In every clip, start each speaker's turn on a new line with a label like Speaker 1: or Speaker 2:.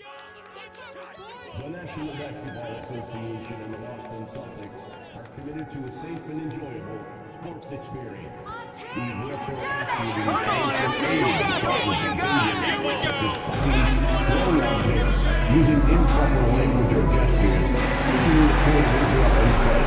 Speaker 1: The National Basketball Association and the Boston Celtics are committed to a safe and enjoyable sports experience. We therefore ask you to refrain from any distracting behavior, such as fighting, throwing objects, using improper language or gestures, speaking in point of interrupting play.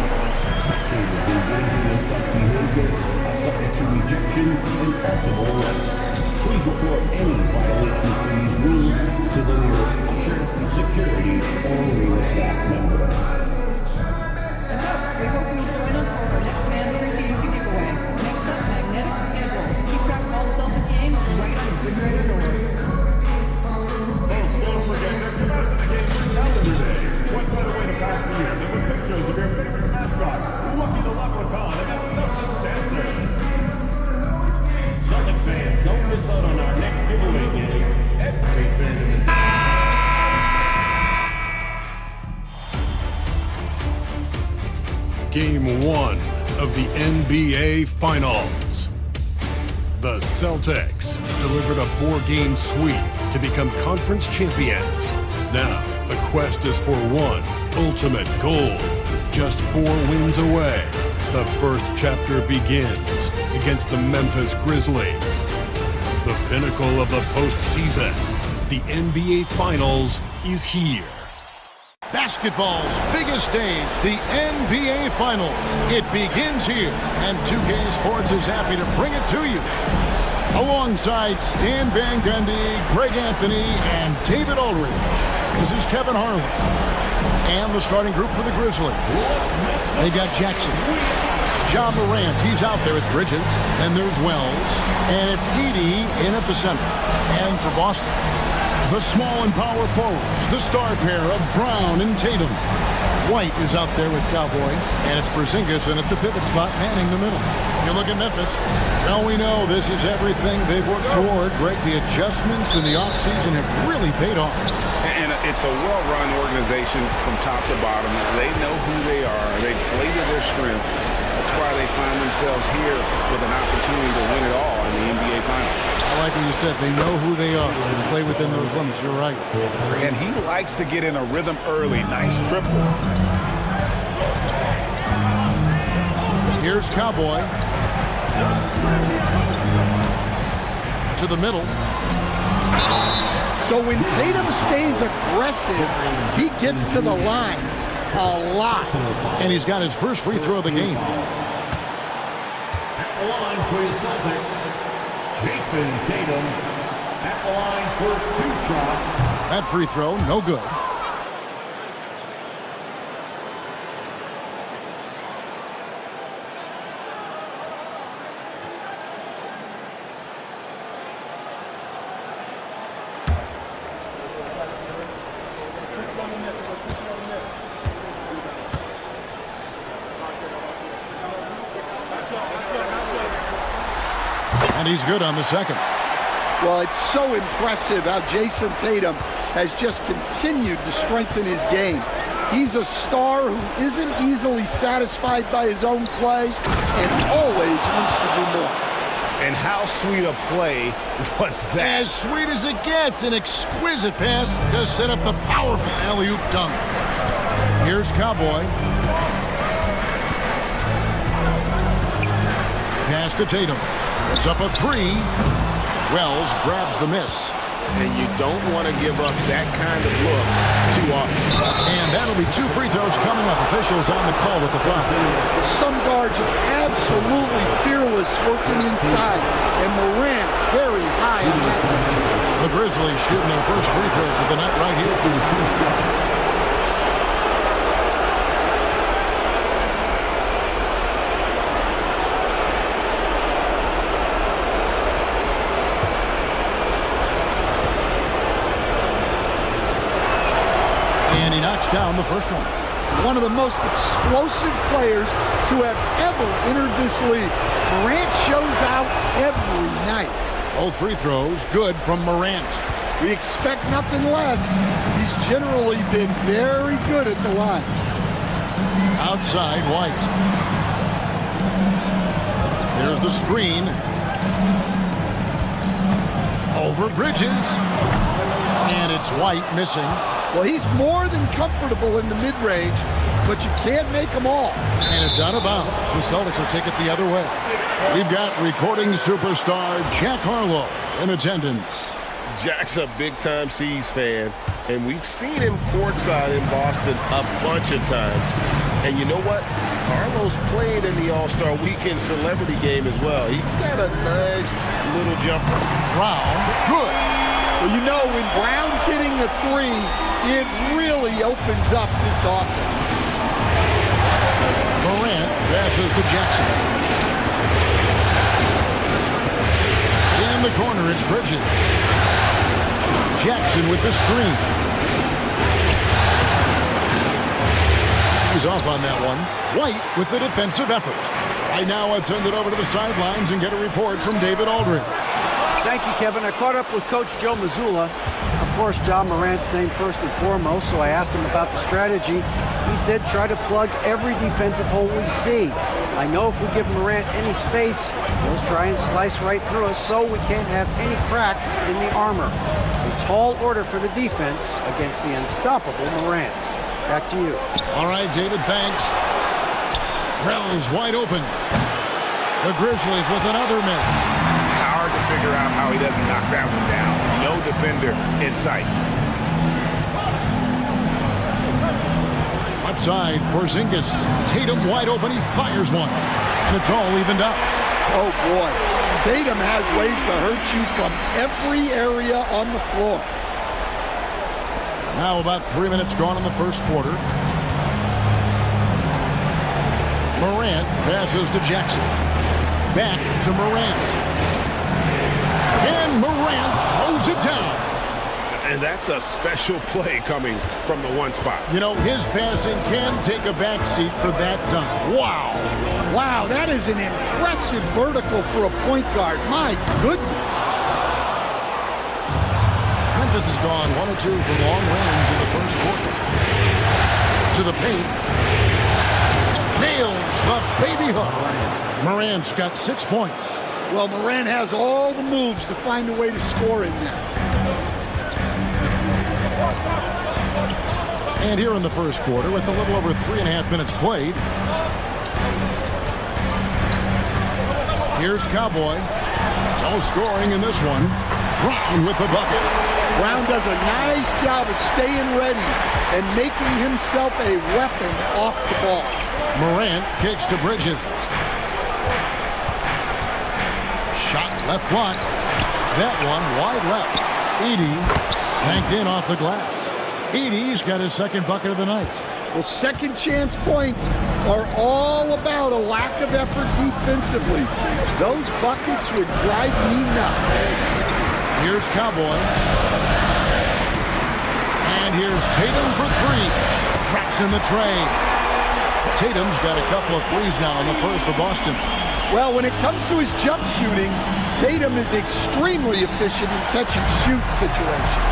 Speaker 1: Spectators engaging in such behavior are subject to rejection and possible arrest. Please report any violations to these rules to the nearest usher, security, or arena staff member.
Speaker 2: We hope you'll join us for our next Man 3 game giveaway. Next up, magnetic schedule. Keep track of all Celtic games right on the refrigerator door.
Speaker 3: Folks, don't forget to come out to the game for Calendar Day. What better way to pass the year than with pictures of your favorite mascot, Lucky the Leprechaun, and that Celtic dancer. Celtic fans, don't miss out on our next giveaway game. Every fan in the
Speaker 4: Game 1 of the NBA Finals. The Celtics delivered a 4-game sweep to become conference champions. Now, the quest is for one ultimate goal. Just 4 wins away. The first chapter begins against the Memphis Grizzlies. The pinnacle of the postseason, the NBA Finals, is here.
Speaker 5: Basketball's biggest stage, the NBA Finals. It begins here, and 2K Sports is happy to bring it to you. Alongside Stan Van Gundy, Greg Anthony, and David Aldridge, this is Kevin Harlan. And the starting group for the Grizzlies. They got Jackson, John Morant, he's out there at Bridges, and there's Wells, and it's Edey in at the center. And for Boston, the small and power forwards, the star pair of Brown and Tatum. White is out there with Cowboy, and it's Porzingis in at the pivot spot, manning the middle. You look at Memphis. Well, we know this is everything they've worked toward. Greg, the adjustments in the offseason have really paid off.
Speaker 6: And it's a well-run organization from top to bottom. They know who they are. They play to their strengths. That's why they find themselves here with an opportunity to win it all in the NBA Finals.
Speaker 5: I like what you said. They know who they are. They play within those limits. You're right.
Speaker 6: And he likes to get in a rhythm early. Nice triple.
Speaker 5: Here's Cowboy. To the middle.
Speaker 7: So when Tatum stays aggressive, he gets to the line a lot.
Speaker 5: And he's got his first free throw of the game.
Speaker 1: At the line for the Celtics, Jason Tatum. At the line for 2 shots.
Speaker 5: That free throw, no good. And he's good on the second.
Speaker 7: Well, it's so impressive how Jason Tatum has just continued to strengthen his game. He's a star who isn't easily satisfied by his own play and always wants to do more.
Speaker 6: And how sweet a play was that?
Speaker 5: As sweet as it gets, an exquisite pass to set up the powerful alley-oop dunk. Here's Cowboy. Pass to Tatum. It's up a 3. Wells grabs the miss.
Speaker 6: And you don't want to give up that kind of look too often.
Speaker 5: And that'll be 2 free throws coming up. Officials on the call with the foul.
Speaker 7: Some guards are absolutely fearless working inside, and Morant very high on that list.
Speaker 5: The Grizzlies shooting their first free throws of the night right here. 2 shots. Down the first one.
Speaker 7: One of the most explosive players to have ever entered this league. Morant shows out every night.
Speaker 5: Both free throws good from Morant.
Speaker 7: We expect nothing less. He's generally been very good at the line.
Speaker 5: Outside, White. Here's the screen. Oh, Over Bridges. And it's White missing.
Speaker 7: Well, he's more than comfortable in the mid-range, but you can't make them all.
Speaker 5: And it's out of bounds. The Celtics will take it the other way. We've got recording superstar Jack Harlow in attendance.
Speaker 8: Jack's a big-time C's fan, and we've seen him courtside in Boston a bunch of times. And you know what? Harlow's played in the All-Star Weekend Celebrity Game as well. He's got a nice little jumper.
Speaker 5: Brown, good.
Speaker 7: Well, you know, when Brown's hitting a three, it really opens up this offense.
Speaker 5: Morant passes to Jackson. In the corner, it's Bridges. Jackson with the screen. He's off on that one. White with the defensive effort. Right now, let's send it over to the sidelines and get a report from David Aldridge.
Speaker 9: Thank you, Kevin. I caught up with Coach Joe Mazzulla. Of course, John Morant's name first and foremost, so I asked him about the strategy. He said try to plug every defensive hole we see. I know if we give Morant any space, he'll try and slice right through us so we can't have any cracks in the armor. A tall order for the defense against the unstoppable Morant. Back to you.
Speaker 5: All right, David, thanks. Wells wide open. The Grizzlies with another miss.
Speaker 6: Hard to figure out how he doesn't knock that one down. No defender in sight.
Speaker 5: Left side, Porzingis. Tatum wide open. He fires one. And it's all evened up.
Speaker 7: Oh, boy. Tatum has ways to hurt you from every area on the floor.
Speaker 5: Now about 3 minutes gone in the first quarter. Morant passes to Jackson. Back to Morant. And Morant throws it down.
Speaker 6: And that's a special play coming from the one spot.
Speaker 5: You know, his passing can take a backseat for that dunk. Wow.
Speaker 7: Wow, that is an impressive vertical for a point guard. My goodness.
Speaker 5: Memphis has gone 1 or 2 from long range in the first quarter. To the paint. Nails the baby hook. Morant's got 6 points.
Speaker 7: Well, Morant has all the moves to find a way to score in there.
Speaker 5: And here in the first quarter, with a little over 3.5 minutes played. Here's Cowboy. No scoring in this one. Brown with the bucket.
Speaker 7: Brown does a nice job of staying ready and making himself a weapon off the ball.
Speaker 5: Morant kicks to Bridges. Shot left block. That one wide left. Edey banked in off the glass. Edey's got his second bucket of the night.
Speaker 7: The second chance points are all about a lack of effort defensively. Those buckets would drive me nuts.
Speaker 5: Here's Cowboy. And here's Tatum for 3. Traps in the tray. Tatum's got a couple of threes now in the first for Boston.
Speaker 7: Well, when it comes to his jump shooting, Tatum is extremely efficient in catch-and-shoot situations.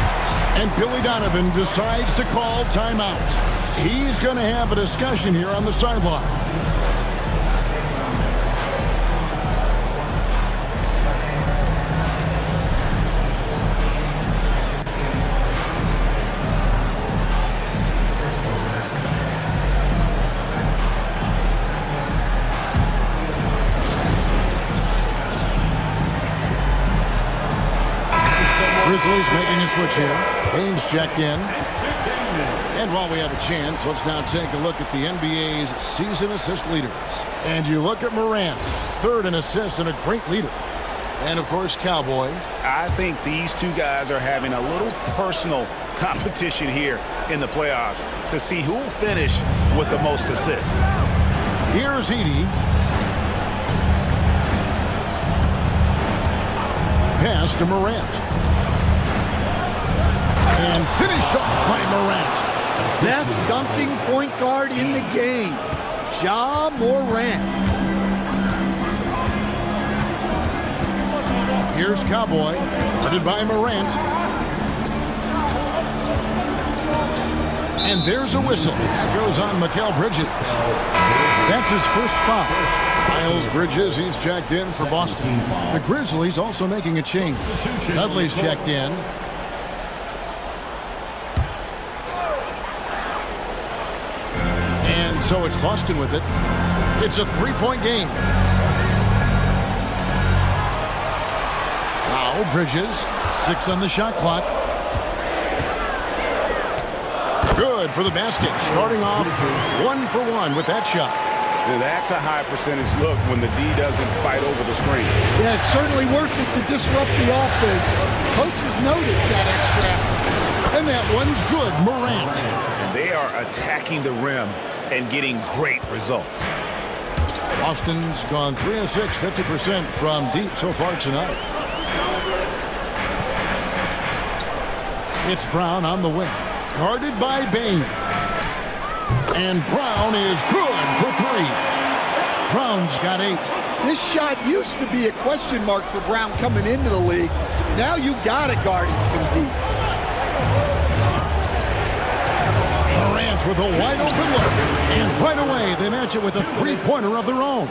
Speaker 5: And Billy Donovan decides to call timeout. He's going to have a discussion here on the sideline. Grizzlies making a switch here. Haynes checked in. And while we have a chance, let's now take a look at the NBA's season assist leaders. And you look at Morant, 3rd in assists and a great leader. And, of course, Cowboy.
Speaker 6: I think these two guys are having a little personal competition here in the playoffs to see who will finish with the most assists.
Speaker 5: Here's Edey. Pass to Morant. And finished off by Morant.
Speaker 7: Best dunking point guard in the game, Ja Morant.
Speaker 5: Here's Cowboy, guarded by Morant. And there's a whistle. That goes on Mikal Bridges. That's his first foul. Miles Bridges, he's checked in for Boston. The Grizzlies also making a change. Dudley's checked in. And so it's Boston with it. It's a three-point game. Now Bridges, 6 on the shot clock. Good for the basket. Starting off 1 for 1 with that shot.
Speaker 6: Now that's a high percentage look when the D doesn't fight over the screen.
Speaker 7: Yeah, it's certainly worth it to disrupt the offense. Coaches notice that extra effort.
Speaker 5: And that one's good. Morant.
Speaker 6: And they are attacking the rim and getting great results.
Speaker 5: Boston's gone 3 of 6, 50% from deep so far tonight. It's Brown on the wing. Guarded by Bain. And Brown is good for 3. Brown's got 8.
Speaker 7: This shot used to be a question mark for Brown coming into the league. Now you got to guard him from deep.
Speaker 5: Morant with a wide open look. And right away they match it with a three-pointer of their own.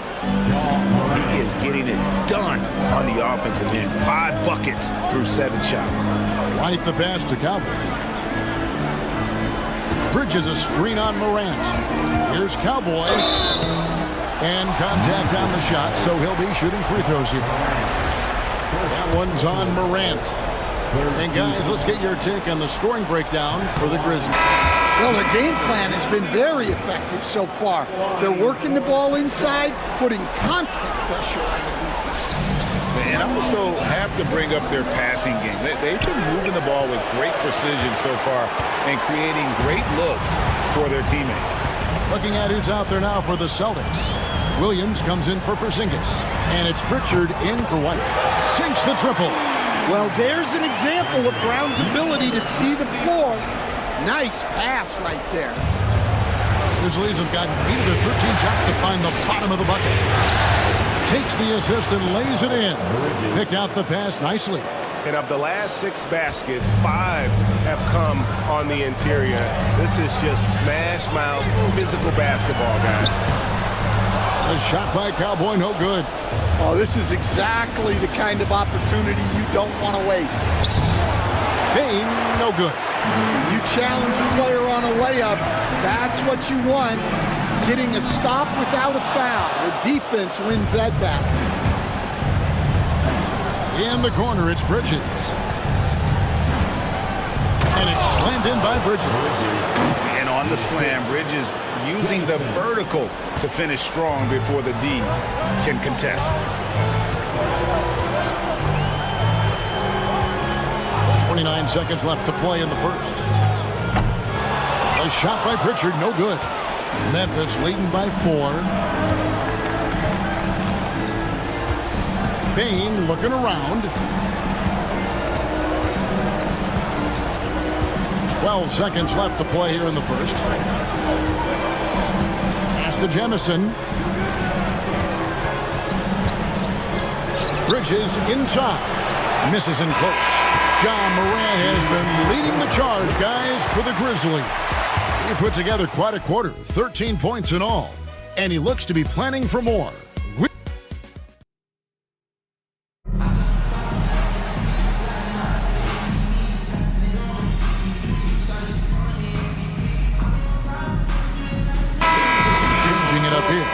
Speaker 6: He is getting it done on the offensive end. 5 buckets through 7 shots.
Speaker 5: Right the pass to Cowboy. Bridges a screen on Morant. Here's Cowboy. And contact on the shot, so he'll be shooting free throws here. That one's on Morant. And guys, let's get your take on the scoring breakdown for the Grizzlies.
Speaker 7: Well, their game plan has been very effective so far. They're working the ball inside, putting constant pressure on the defense.
Speaker 6: And also have to bring up their passing game. They've been moving the ball with great precision so far and creating great looks for their teammates.
Speaker 5: Looking at who's out there now for the Celtics. Williams comes in for Porzingis. And it's Pritchard in for White. Sinks the triple.
Speaker 7: Well, there's an example of Brown's ability to see the floor. Nice pass right there.
Speaker 5: Grizzlies have gotten 8 of their 13 shots to find the bottom of the bucket. Takes the assist and lays it in. Picked out the pass nicely.
Speaker 8: And of the last 6 baskets, 5 have come on the interior. This is just smash mouth physical basketball, guys.
Speaker 5: A shot by Cowboy, no good.
Speaker 7: Oh, this is exactly the kind of opportunity you don't want to waste.
Speaker 5: Bain, no good.
Speaker 7: You challenge a player on a layup, that's what you want. Getting a stop without a foul. The defense wins that battle.
Speaker 5: In the corner, it's Bridges. And it's slammed in by Bridges.
Speaker 6: And on the slam, Bridges using the vertical to finish strong before the D can contest.
Speaker 5: 29 seconds left to play in the first. A shot by Pritchard, no good. Memphis leading by 4. Bain looking around. 12 seconds left to play here in the first. Pass to Jemison. Bridges inside. Misses in close. John Morant has been leading the charge, guys, for the Grizzlies. He put together quite a quarter, 13 points in all. And he looks to be planning for more. Changing it up here.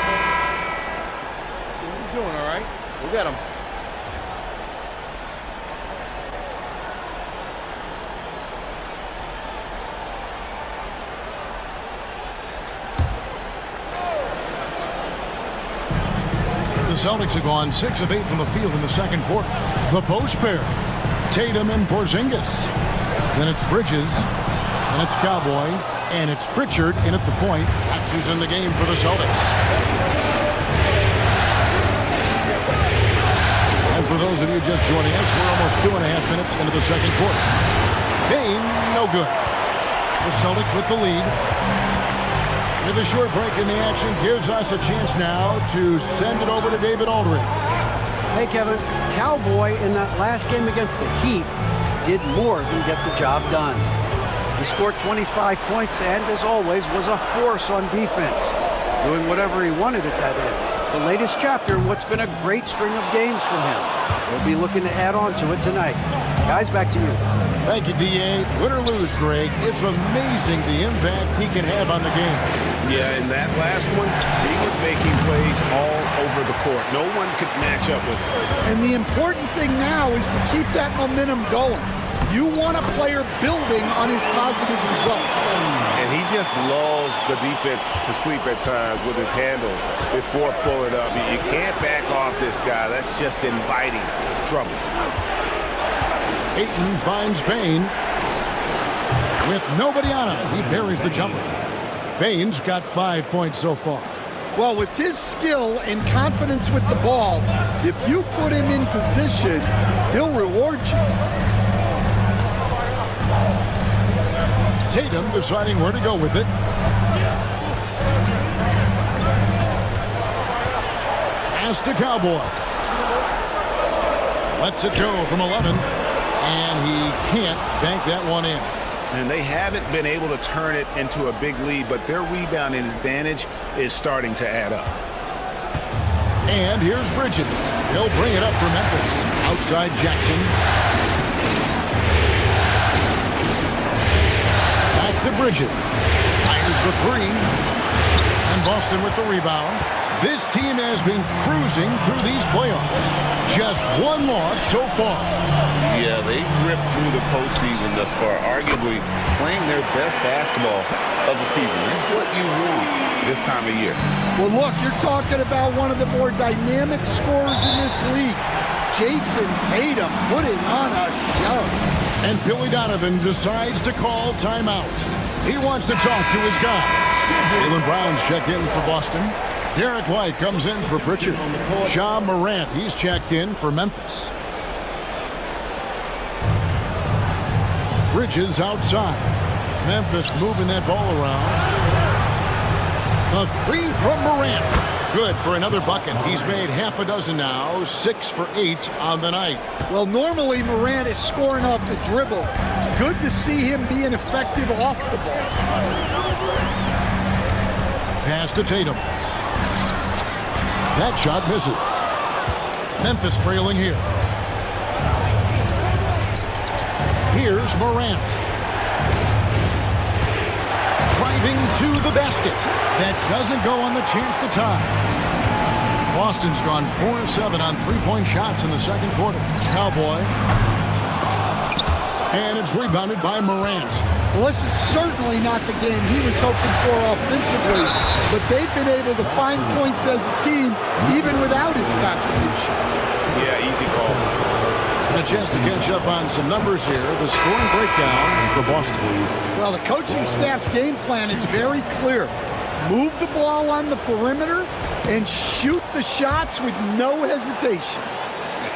Speaker 8: What are you doing, all right? We'll get him.
Speaker 5: The Celtics have gone 6 of 8 from the field in the second quarter. The post pair, Tatum and Porzingis. Then it's Bridges, and it's Cowboy, and it's Pritchard in at the point. That's who's in the game for the Celtics. And for those of you just joining us, we're almost 2.5 minutes into the second quarter. Bain, no good. The Celtics with the lead. With a short break in the action gives us a chance now to send it over to David Aldridge.
Speaker 9: Hey, Kevin, Cowboy in that last game against the Heat did more than get the job done. He scored 25 points and, as always, was a force on defense, doing whatever he wanted at that end. the latest chapter in what's been a great string of games from him. We'll be looking to add on to it tonight. Guys, back to you.
Speaker 5: Thank you, D.A. Win or lose, Greg, it's amazing the impact he can have on the game.
Speaker 6: Yeah, in that last one, he was making plays all over the court. No one could match up with him.
Speaker 7: And the important thing now is to keep that momentum going. You want a player building on his positive results.
Speaker 6: And he just lulls the defense to sleep at times with his handle before pulling up. You can't back off this guy. That's just inviting trouble.
Speaker 5: Ayton finds Bain. With nobody on him, he buries the jumper. Bain's got 5 points so far.
Speaker 7: Well, with his skill and confidence with the ball, if you put him in position, he'll reward you.
Speaker 5: Tatum deciding where to go with it. Pass to Cowboy. Lets it go from 11. And he can't bank that one in.
Speaker 6: And they haven't been able to turn it into a big lead, but their rebounding advantage is starting to add up.
Speaker 5: And here's Bridges. He'll bring it up for Memphis. Outside Jackson. Back to Bridges. Fires the three. And Boston with the rebound. This team has been cruising through these playoffs. Just one loss so far.
Speaker 6: Yeah, they've ripped through the postseason thus far, arguably playing their best basketball of the season. That's what you want this time of year.
Speaker 7: Well, look, you're talking about one of the more dynamic scorers in this league. Jason Tatum putting on a show.
Speaker 5: And Billy Donovan decides to call timeout. He wants to talk to his guy. Jaylen Brown's checked in for Boston. Derek White comes in for Pritchard. Ja Morant, he's checked in for Memphis. Bridges outside. Memphis moving that ball around. A three from Morant. Good for another bucket. He's made half a dozen now. 6 for 8 on the night.
Speaker 7: Well, normally Morant is scoring off the dribble. It's good to see him being effective off the ball.
Speaker 5: Pass to Tatum. That shot misses. Memphis trailing here. Here's Morant. Driving to the basket. That doesn't go on the chance to tie. Boston's gone 4 of 7 on three-point shots in the second quarter. Cowboy. And it's rebounded by Morant.
Speaker 7: Well, this is certainly not the game he was hoping for offensively, but they've been able to find points as a team even without his contributions.
Speaker 6: Yeah, easy call.
Speaker 5: And a chance to catch up on some numbers here. The scoring breakdown for Boston.
Speaker 7: Well, the coaching staff's game plan is very clear. Move the ball on the perimeter and shoot the shots with no hesitation.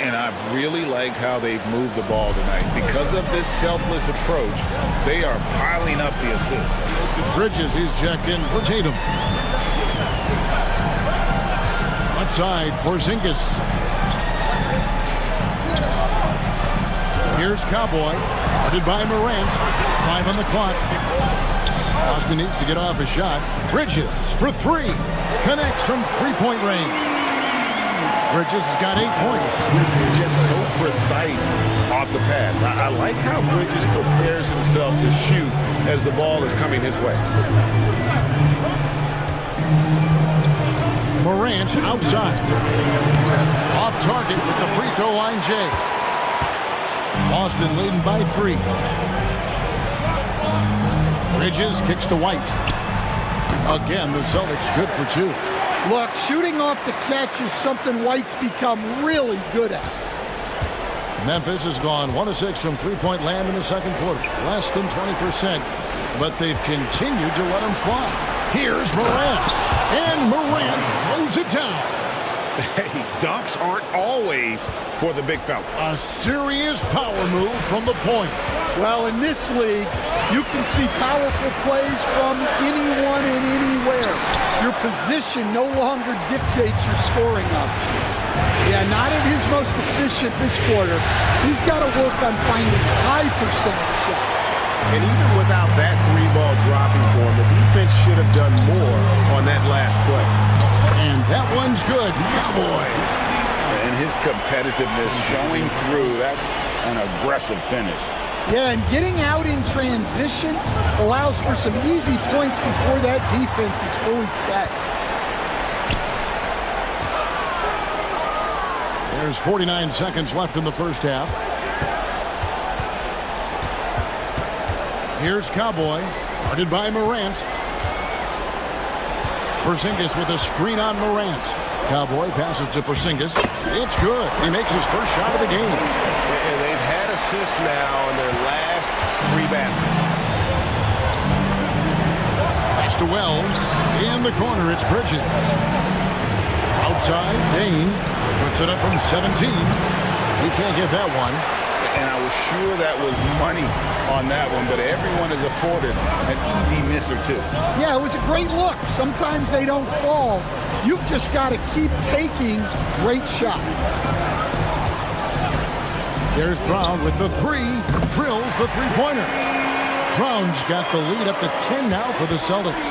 Speaker 6: And I've really liked how they've moved the ball tonight. Because of this selfless approach, they are piling up the assists.
Speaker 5: Bridges, he's checked in for Tatum. Left side, Porzingis. Here's Cowboy, guarded by Morant. 5 on the clock. Boston needs to get off a shot. Bridges for 3. Connects from three-point range. Bridges has got 8 points.
Speaker 6: Just so precise off the pass. I like how Bridges prepares himself to shoot as the ball is coming his way.
Speaker 5: Morant outside. Off target with the free throw line, Jay. Boston leading by 3. Bridges kicks to White. Again, the Celtics good for 2.
Speaker 7: Look, shooting off the catch is something White's become really good at.
Speaker 5: Memphis has gone 1 of 6 from three-point land in the second quarter. Less than 20%, but they've continued to let him fly. Here's Morant, and Morant throws it down.
Speaker 6: Hey, dunks aren't always for the big fellas.
Speaker 5: A serious power move from the point.
Speaker 7: Well, in this league, you can see powerful plays from anyone and anywhere. Your position no longer dictates your scoring option. Yeah, not at his most efficient this quarter. He's got to work on finding high percentage shots.
Speaker 6: And even without that 3-ball dropping for him, the defense should have done more on that last play.
Speaker 5: And that one's good. Cowboy.
Speaker 6: And his competitiveness showing through. That's an aggressive finish.
Speaker 7: Yeah, and getting out in transition allows for some easy points before that defense is fully set.
Speaker 5: There's 49 seconds left in the first half. Here's Cowboy, guarded by Morant. Porzingis with a screen on Morant. Cowboy passes to Porzingis. It's good. He makes his first shot of the game.
Speaker 8: And they've had assists now in their last 3 baskets.
Speaker 5: Pass to Wells. In the corner, it's Bridges. Outside, Dane puts it up from 17. He can't get that one.
Speaker 6: And I was sure that was money on that one, but everyone is afforded an easy miss or two.
Speaker 7: Yeah, it was a great look. Sometimes they don't fall. You've just got to keep taking great shots.
Speaker 5: There's Brown with the 3. Drills the three-pointer. Brown's got the lead up to 10 now for the Celtics.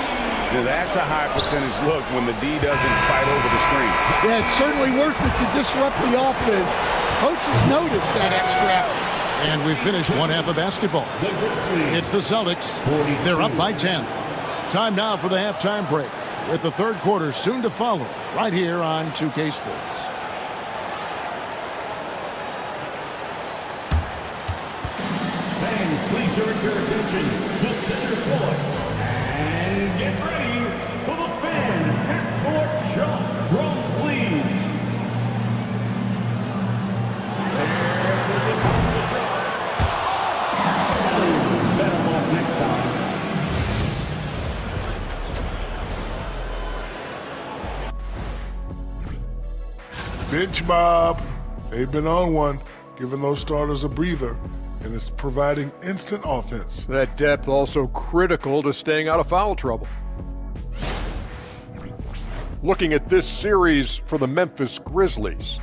Speaker 6: Now that's a high percentage look when the D doesn't fight over the screen.
Speaker 7: Yeah, it's certainly worth it to disrupt the offense. Coaches notice that extra effort.
Speaker 5: And we finish one half of basketball. It's the Celtics. They're up by 10. Time now for the halftime break, with the third quarter soon to follow, right here on 2K Sports.
Speaker 3: Fans, please direct your attention to center court. And get ready for the fan half-court shot. Drums, please.
Speaker 10: Bench Bob. They've been on one, giving those starters a breather, and it's providing instant offense.
Speaker 11: That depth also critical to staying out of foul trouble. Looking at this series for the Memphis Grizzlies.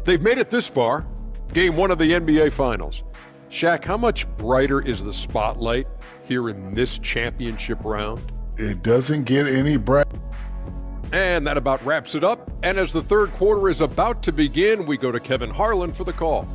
Speaker 11: They've made it this far, game 1 of the NBA Finals. Shaq, how much brighter is the spotlight here in this championship round?
Speaker 10: It doesn't get any brighter.
Speaker 11: And that about wraps it up. And as the third quarter is about to begin, we go to Kevin Harlan for the call.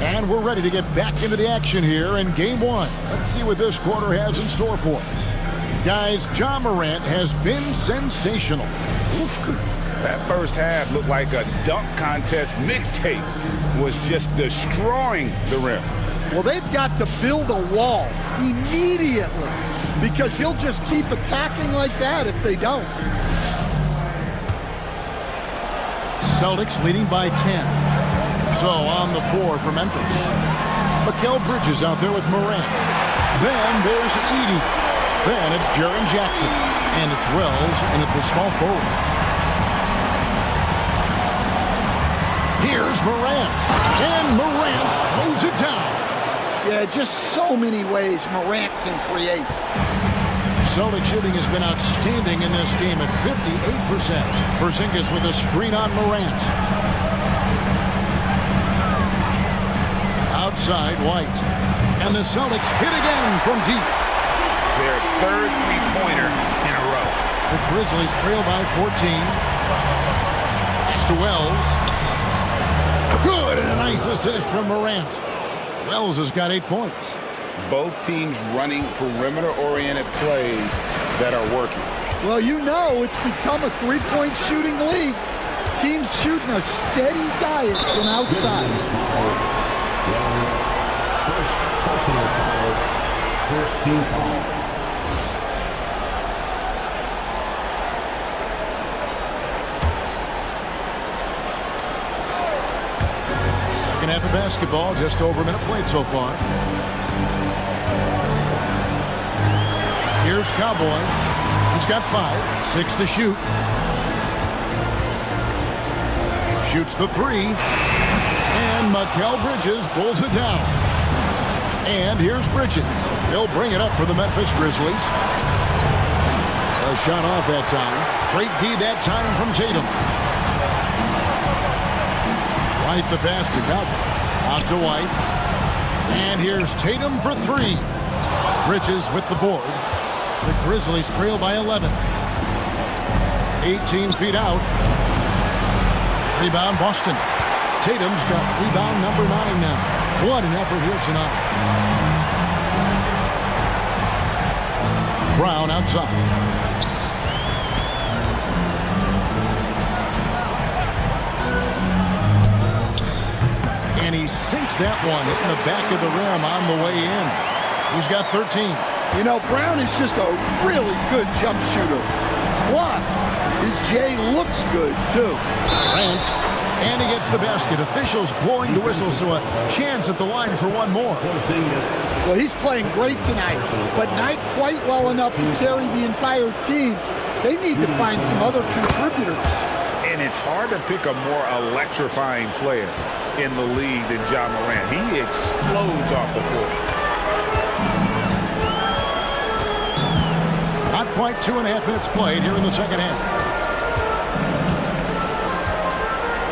Speaker 5: And we're ready to get back into the action here in game 1. Let's see what this quarter has in store for us. Guys, Ja Morant has been sensational.
Speaker 6: That first half looked like a dunk contest mixtape. Was just destroying the rim.
Speaker 7: Well, they've got to build a wall immediately because he'll just keep attacking like that if they don't.
Speaker 5: Celtics leading by 10. So on the floor for Memphis. Mikal Bridges out there with Morant. Then there's Edey. Then it's Jaren Jackson. And it's Wells in at the small forward. Here's Morant. And Morant throws it down.
Speaker 7: Yeah, just so many ways Morant can create.
Speaker 5: Celtic shooting has been outstanding in this game at 58%. Porzingis with a screen on Morant. Outside White. And the Celtics hit again from deep.
Speaker 6: Their third three-pointer in a row.
Speaker 5: The Grizzlies trail by 14. Pass to Wells. Good, and a nice assist from Morant. Wells has got 8 points.
Speaker 6: Both teams running perimeter-oriented plays that are working.
Speaker 7: Well, you know it's become a three-point shooting league. Teams shooting a steady diet from outside.
Speaker 1: First personal foul. First team foul.
Speaker 5: Second half of basketball, just over a minute played so far. Here's Cowboy. He's got 5, 6 to shoot. Shoots the 3. And Mikal Bridges pulls it down. And here's Bridges. He'll bring it up for the Memphis Grizzlies. A A shot off that time. Great D that time from Tatum. White the pass to Cowboy. Out to White. And here's Tatum for three. Bridges with the board. The Grizzlies trail by 11. 18 feet out. Rebound Boston. Tatum's got rebound number 9 now. What an effort here tonight. Brown outside. And he sinks that one, hitting the back of the rim on the way in. He's got 13.
Speaker 7: You know, Brown is just a really good jump shooter. Plus, his J looks good, too.
Speaker 5: Grant, and he gets the basket. Officials blowing the whistle, so a chance at the line for one more.
Speaker 7: Well, he's playing great tonight, but not quite well enough to carry the entire team. They need to find some other contributors.
Speaker 6: And it's hard to pick a more electrifying player in the league than Ja Morant. He explodes off the floor.
Speaker 5: Not quite 2.5 minutes played here in the second half.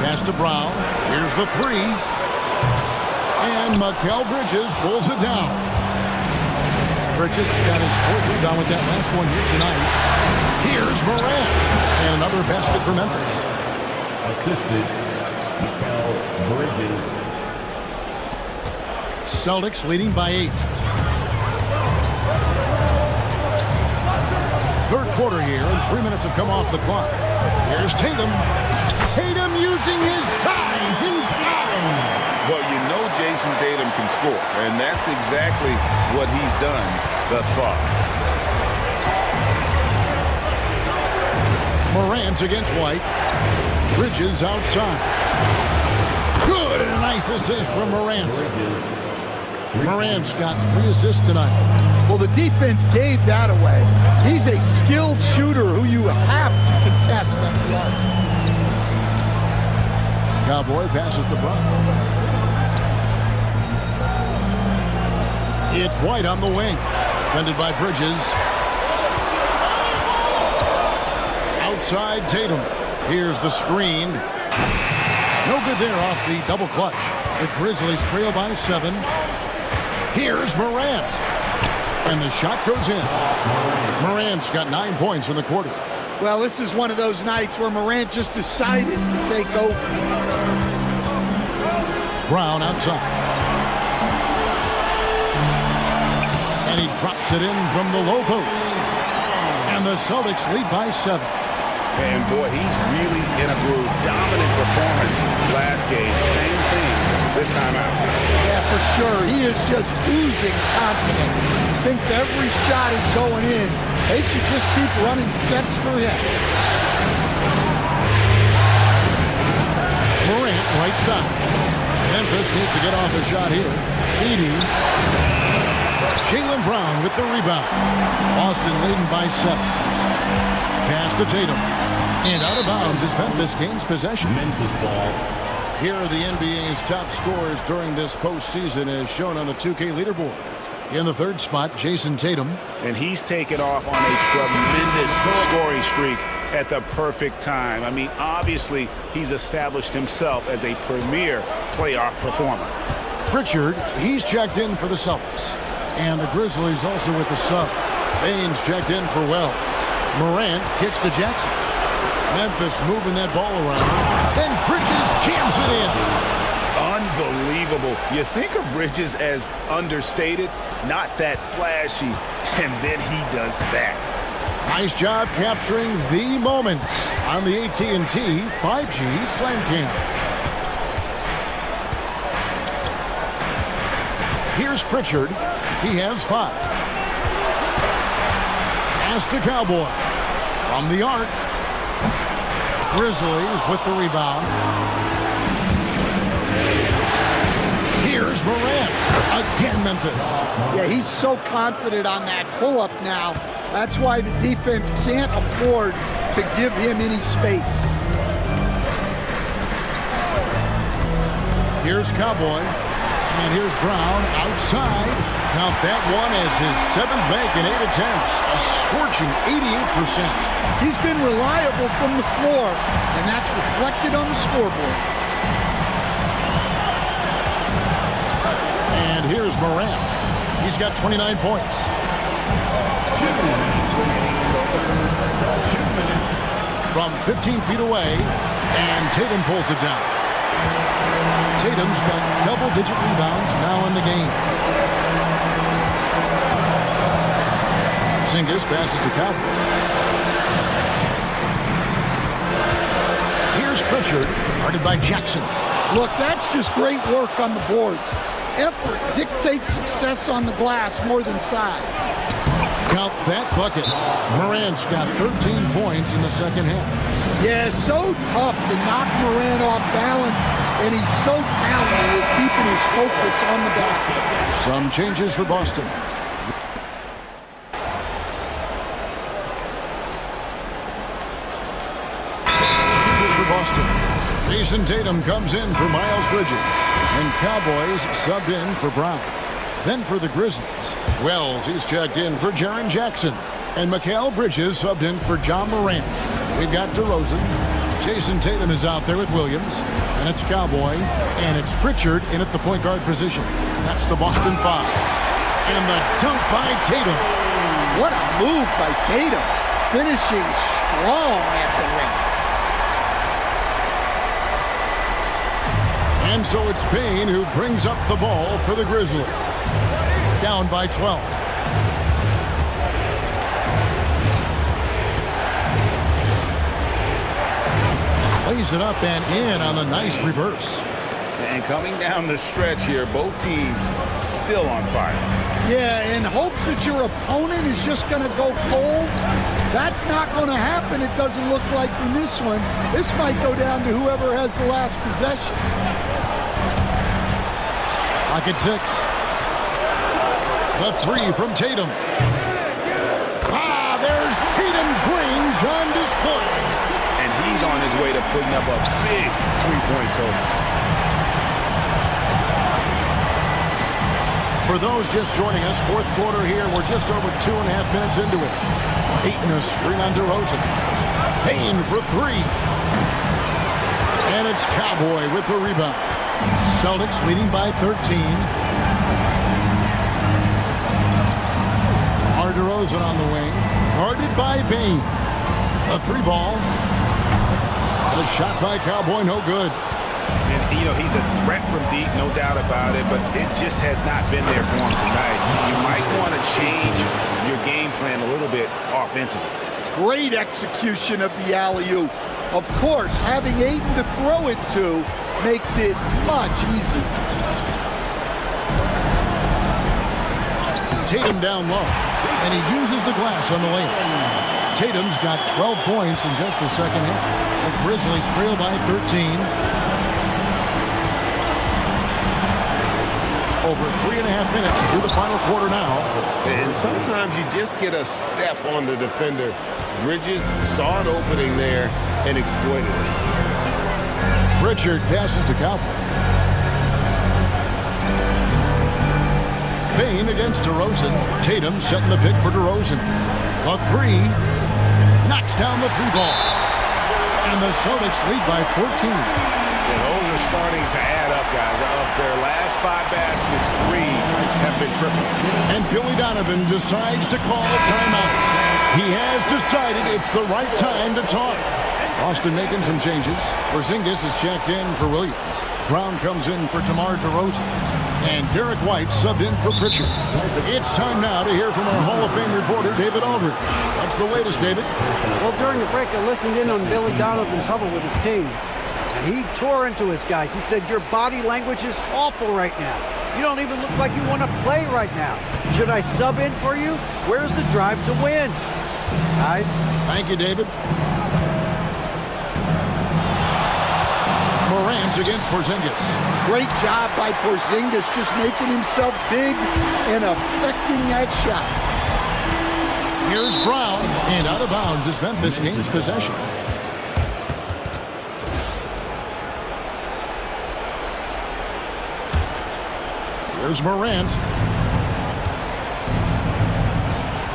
Speaker 5: Pass to Brown. Here's the three. And Mikal Bridges pulls it down. Bridges got his 4th rebound with that last one here tonight. Here's Morant. And another basket for Memphis.
Speaker 1: Assisted, Mikal Bridges.
Speaker 5: Celtics leading by 8. Third quarter here, and 3 minutes have come off the clock. Here's Tatum. Tatum using his size inside.
Speaker 6: Well, you know Jason Tatum can score, and that's exactly what he's done thus far.
Speaker 5: Morant against White. Bridges outside. Good, and a nice assist from Morant. Morant's got 3 assists tonight.
Speaker 7: Well, the defense gave that away. He's a skilled shooter who you have to contest at the arc.
Speaker 5: Cowboy passes to Brown. It's White on the wing. Defended by Bridges. Outside Tatum. Here's the screen. No good there off the double clutch. The Grizzlies trail by 7. Here's Morant. And the shot goes in. Morant's got 9 points in the quarter.
Speaker 7: Well, this is one of those nights where Morant just decided to take over.
Speaker 5: Brown outside. And he drops it in from the low post. And the Celtics lead by 7.
Speaker 6: And boy, he's really in a groove. Dominant performance last game. Same thing this time out.
Speaker 7: Yeah, for sure. He is just oozing confidence. Thinks every shot is going in. They should just keep running sets for him.
Speaker 5: Morant right side. Memphis needs to get off a shot here. Edie. Jaylen Brown with the rebound. Boston leading by 7. Pass to Tatum. And out of bounds as Memphis gains possession.
Speaker 1: Memphis ball.
Speaker 5: Here are the NBA's top scorers during this postseason as shown on the 2K leaderboard. In the third spot, Jason Tatum.
Speaker 6: And he's taken off on a tremendous scoring streak at the perfect time. I mean, obviously, he's established himself as a premier playoff performer.
Speaker 5: Pritchard, he's checked in for the Celtics. And the Grizzlies also with the sub. Baines checked in for Wells. Morant kicks to Jackson. Memphis moving that ball around. Then Bridges jams it in.
Speaker 6: Unbelievable. You think of Bridges as understated, not that flashy, and then he does that.
Speaker 5: Nice job capturing the moment on the AT&T 5G Slam Cam. Here's Pritchard. He has 5. Pass to Cowboy. From the arc. Grizzlies with the rebound. Here's Morant. Again, Memphis.
Speaker 7: Yeah, he's so confident on that pull-up now. That's why the defense can't afford to give him any space.
Speaker 5: Here's Cowboy. And here's Brown outside. Count that one as his 7th make in 8 attempts, a scorching 88%.
Speaker 7: He's been reliable from the floor, and that's reflected on the scoreboard.
Speaker 5: And here's Morant. He's got 29 points.
Speaker 3: 2 minutes remaining in the third. 2 minutes.
Speaker 5: From 15 feet away, and Tatum pulls it down. Tatum's got double-digit rebounds now in the game. Porzingis passes to Cowboy. Here's Pritchard, guarded by Jackson.
Speaker 7: Look, that's just great work on the boards. Effort dictates success on the glass more than size.
Speaker 5: Count that bucket. Morant's got 13 points in the second half.
Speaker 7: Yeah, so tough to knock Morant off balance, and he's so talented at keeping his focus on the basket.
Speaker 5: Some changes for Boston. Changes for Boston. Jason Tatum comes in for Miles Bridges, and Cowboys subbed in for Brown. Then for the Grizzlies, Wells, he's checked in for Jaren Jackson. And Mikal Bridges subbed in for John Morant. We've got DeRozan. Jason Tatum is out there with Williams. And it's Cowboy. And it's Pritchard in at the point guard position. That's the Boston 5. And the dunk by Tatum.
Speaker 7: What a move by Tatum. Finishing strong at the rim.
Speaker 5: And so it's Payne who brings up the ball for the Grizzlies. Down by 12. Lays it up and in on the nice reverse.
Speaker 6: And coming down the stretch here, both teams still on fire.
Speaker 7: Yeah, in hopes that your opponent is just going to go cold. That's not going to happen, it doesn't look like in this one. This might go down to whoever has the last possession.
Speaker 5: Pocket 6. The 3 from Tatum. There's Tatum's range on display.
Speaker 6: And he's on his way to putting up a big three-point total.
Speaker 5: For those just joining us, fourth quarter here, we're just over 2.5 minutes into it. Ayton a screen on DeRozan. Payne for 3. And it's Cowboy with the rebound. Celtics leading by 13. DeRozan on the wing, guarded by Payne. A 3-ball. A shot by Cowboy, no good.
Speaker 6: And, you know, he's a threat from deep, no doubt about it, but it just has not been there for him tonight. You might want to change your game plan a little bit offensively.
Speaker 7: Great execution of the alley-oop. Of course, having Ayton to throw it to makes it much easier.
Speaker 5: Tatum down low. And he uses the glass on the lane. Tatum's got 12 points in just the second half. The Grizzlies trail by 13. Over 3.5 minutes through the final quarter now.
Speaker 8: And sometimes you just get a step on the defender. Bridges saw an opening there and exploited it.
Speaker 5: Pritchard passes to Cowboy. Payne against DeRozan. Tatum setting the pick for DeRozan. A 3. Knocks down the 3-ball. And the Celtics lead by 14.
Speaker 6: Yeah, those are starting to add up, guys. Of their last 5 baskets, 3 have been triple.
Speaker 5: And Billy Donovan decides to call a timeout. He has decided it's the right time to talk. Boston making some changes. Porzingis is checked in for Williams. Brown comes in for DeMar DeRozan. And Derek White subbed in for Pritchard. It's time now to hear from our Hall of Fame reporter, David Aldridge. What's the latest, David?
Speaker 9: Well, during the break, I listened in on Billy Donovan's huddle with his team. He tore into his guys. He said, your body language is awful right now. You don't even look like you want to play right now. Should I sub in for you? Where's the drive to win? Guys?
Speaker 5: Thank you, David. Morant against Porzingis.
Speaker 7: Great job by Porzingis, just making himself big and affecting that shot.
Speaker 5: Here's Brown, and out of bounds as Memphis gains possession. Here's Morant.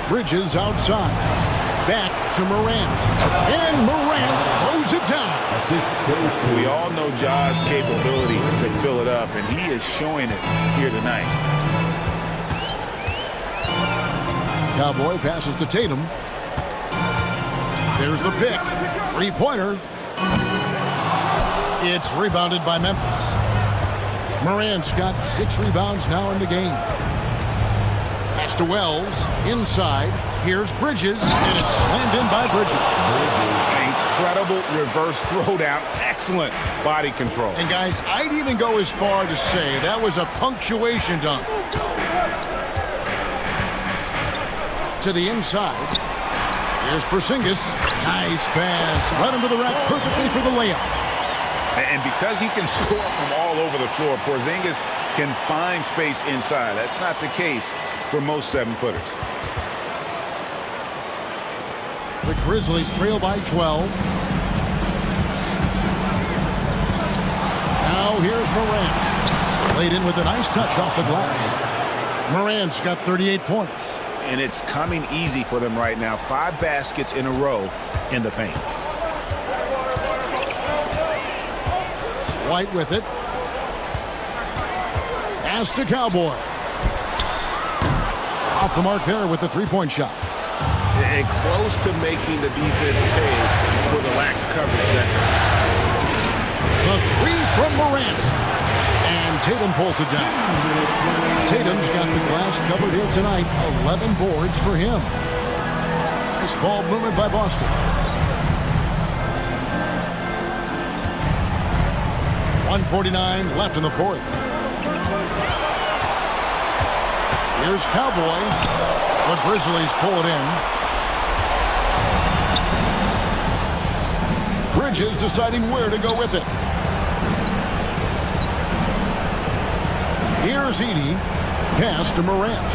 Speaker 5: Bridges outside. Back to Morant. And Morant throws it down.
Speaker 6: We all know Ja's capability to fill it up, and he is showing it here tonight.
Speaker 5: Cowboy passes to Tatum. There's the pick. Three-pointer. It's rebounded by Memphis. Morant's got 6 rebounds now in the game. Pass to Wells. Inside. Here's Bridges, and it's slammed in by Bridges.
Speaker 6: Incredible reverse throwdown. Excellent body control.
Speaker 5: And guys, I'd even go as far to say that was a punctuation dunk. To the inside. Here's Porzingis. Nice pass. Right under the rack perfectly for the layup.
Speaker 6: And because he can score from all over the floor, Porzingis can find space inside. That's not the case for most 7-footers.
Speaker 5: The Grizzlies trail by 12. Now here's Morant. Laid in with a nice touch off the glass. Morant's got 38 points.
Speaker 6: And it's coming easy for them right now. 5 baskets in a row in the paint.
Speaker 5: White with it. Pass to Cowboy. Off the mark there with the three-point shot.
Speaker 8: And close to making the defense pay for the lax coverage that time.
Speaker 5: The three from Morant. And Tatum pulls it down. Tatum's got the glass covered here tonight. 11 boards for him. Nice ball movement by Boston. 1:49 left in the fourth. Here's Cowboy. The Grizzlies pull it in. Bridges deciding where to go with it. Here's Edey. Pass to Morant.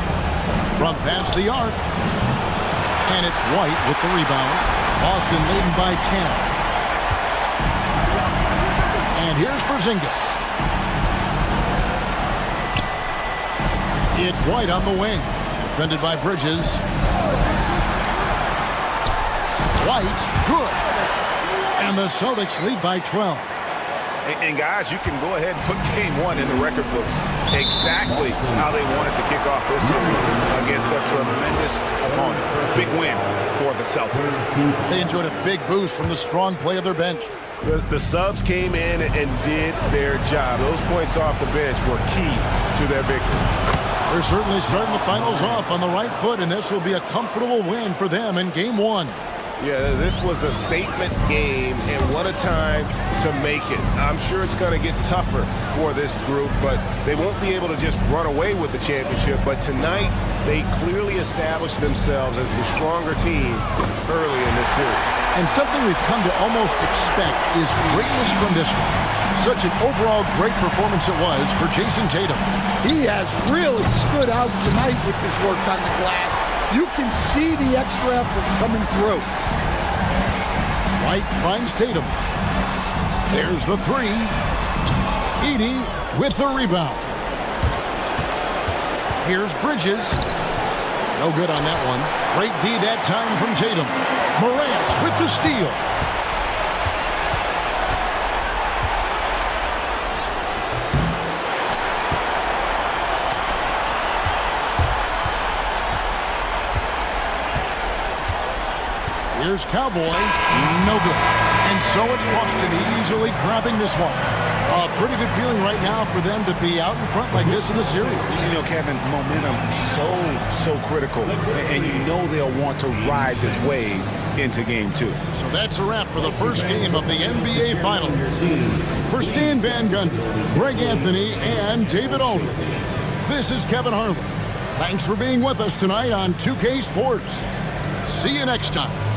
Speaker 5: From past the arc. And it's White with the rebound. Boston leading by 10. And here's Porzingis. It's White on the wing. Defended by Bridges. White, good. And the Celtics lead by 12.
Speaker 6: And guys, you can go ahead and put game 1 in the record books. Exactly how they wanted to kick off this series against a tremendous opponent. Big win for the Celtics.
Speaker 5: They enjoyed a big boost from the strong play of their bench.
Speaker 8: The subs came in and did their job. Those points off the bench were key to their victory.
Speaker 5: They're certainly starting the finals off on the right foot, and this will be a comfortable win for them in game 1.
Speaker 8: Yeah, this was a statement game, and what a time to make it. I'm sure it's going to get tougher for this group, but they won't be able to just run away with the championship. But tonight, they clearly established themselves as the stronger team early in this series.
Speaker 5: And something we've come to almost expect is greatness from this one. Such an overall great performance it was for Jason Tatum.
Speaker 7: He has really stood out tonight with his work on the glass. You can see the extra effort coming through.
Speaker 5: White finds Tatum. There's the three. Edey with the rebound. Here's Bridges. No good on that one. Great D that time from Tatum. Morant with the steal. Here's Cowboy. No good. And so it's Boston easily grabbing this one. A pretty good feeling right now for them to be out in front like this in the series.
Speaker 6: You know, Kevin, momentum so critical. And you know they'll want to ride this wave into game 2.
Speaker 5: So that's a wrap for the first game of the NBA Finals. For Stan Van Gundy, Greg Anthony, and David Aldridge, this is Kevin Harlan. Thanks for being with us tonight on 2K Sports. See you next time.